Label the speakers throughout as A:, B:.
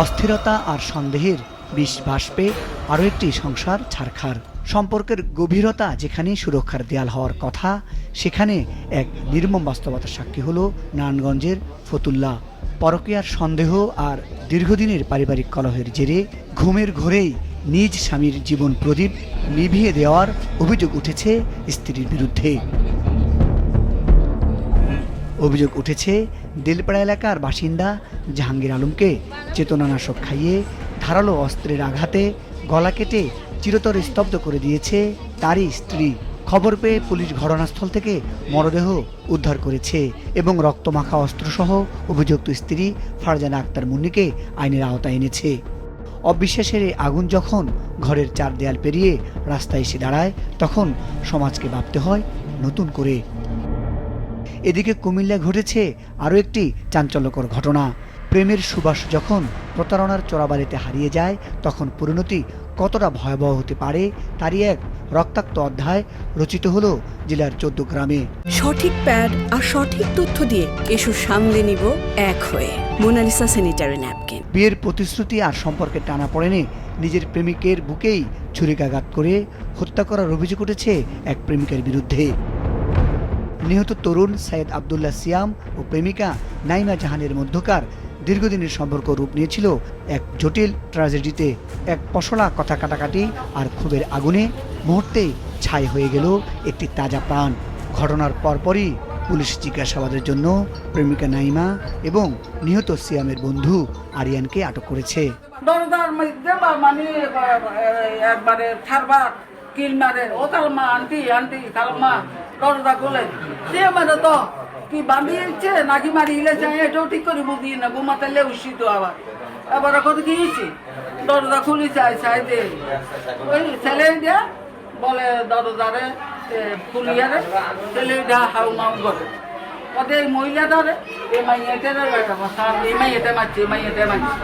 A: অস্থিরতা আর সন্দেহের বিষ বাষ্পে আরও একটি সংসার ছারখার। সম্পর্কের গভীরতা যেখানে সুরক্ষার দেয়াল হওয়ার কথা, সেখানে এক নির্মম বাস্তবতার সাক্ষী হলো নারায়ণগঞ্জের ফতুল্লা। পরকীয়ার সন্দেহ আর দীর্ঘদিনের পারিবারিক কলহের জেরে ঘুমের ঘোরেই নিজ স্বামীর জীবন প্রদীপ নিভিয়ে দেওয়ার অভিযোগ উঠেছে স্ত্রীর বিরুদ্ধে। অভিযোগ উঠেছে দিলপাড়া এলাকার বাসিন্দা জাহাঙ্গীর আলমকে চেতনানাশক খাইয়ে ধারালো অস্ত্রের আঘাতে গলা কেটে চিরতর স্তব্ধ করে দিয়েছে তারই স্ত্রী। খবর পেয়ে পুলিশ ঘটনাস্থল থেকে মরদেহ উদ্ধার করেছে এবং রক্তমাখা অস্ত্রসহ অভিযুক্ত স্ত্রী ফারজানা আক্তার মুন্নিকে আইনের আওতায় এনেছে। অবিশ্বাসের এই আগুন যখন ঘরের চার দেয়াল পেরিয়ে রাস্তায় এসে দাঁড়ায়, তখন সমাজকে ভাবতে হয় নতুন করে। এদিকে কুমিল্লায় ঘটেছে আরও একটি চাঞ্চল্যকর ঘটনা। প্রেমের সুবাস যখন প্রতারণার চোরাবালিতে হারিয়ে যায়, তখন পরিণতি কতটা ভয়াবহ হতে পারে তারই এক রক্তাক্ত অধ্যায় রচিত হলো জেলার 14 গ্রামে।
B: সঠিক প্যাড আর সঠিক তথ্য দিয়ে এসব সামলে নিব এক হয়ে। Monalisa sanitary napkin.
A: বিয়ের প্রতিশ্রুতি আর সম্পর্কে টানাপোড়েনে নিজের প্রেমিকের বুকেই ছুরিকাঘাত করে হত্যা করার অভিযোগ উঠেছে এক প্রেমিকের বিরুদ্ধে। নিহত তরুণ সৈয়দ আবদুল্লাহ সিয়াম ও প্রেমিকা নাইমা জাহানের মধ্যকার দীর্ঘদিনের সম্পর্ক রূপ নিয়েছিল এক জটিল ট্র্যাজেডিতে। এক পশলা কথা কাটাকাটি আর ক্ষোভের আগুনে মুহূর্তেই ছাই হয়ে গেল একটি তাজা প্রাণ। ঘটনার পরপরই পুলিশ জিজ্ঞাসাবাদের জন্য প্রেমিকা নাইমা এবং নিহত সিয়ামের বন্ধু আরিয়ানকে আটক করেছে।
C: একবারে ছাড়বা কিল মারে ও কালমা আন্টি আন্টি কালমা দরজা খুলে সে মানে তো কি বাঁধিয়েছে নাকি মারিলে যায় এটাও ঠিক করে বুঝিয়ে না বোমাতে লেউসি তো আবার এবার কত গিয়েছি দরজা খুলি চাই চাই দে ওই ছেলে দেয়া বলে দরজারে খুলিয়ারে ছেলে দেয়া হাউ মাউ করে ওদের এই মহিলা ধরে এই মাইয়াতে এই মাইয়াতে মারছে এই মাইয়াতে মারছে।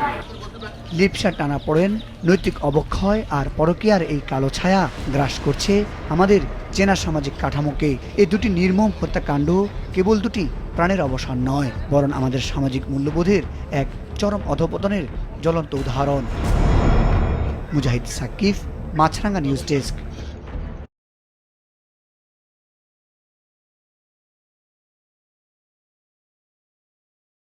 A: লিপসা টানা পড়েন, নৈতিক অবক্ষয় আর পরকীয়ার এই কালো ছায়া গ্রাস করছে আমাদের চেনা সামাজিক কাঠামোকে। এই দুটি নির্মম হত্যাকাণ্ড কেবল দুটি প্রাণের অবসান নয়, বরং আমাদের সামাজিক মূল্যবোধের এক চরম অধঃপতনের জ্বলন্ত উদাহরণ। মুজাহিদ সাকিব, মাছরাঙ্গা নিউজ ডেস্ক।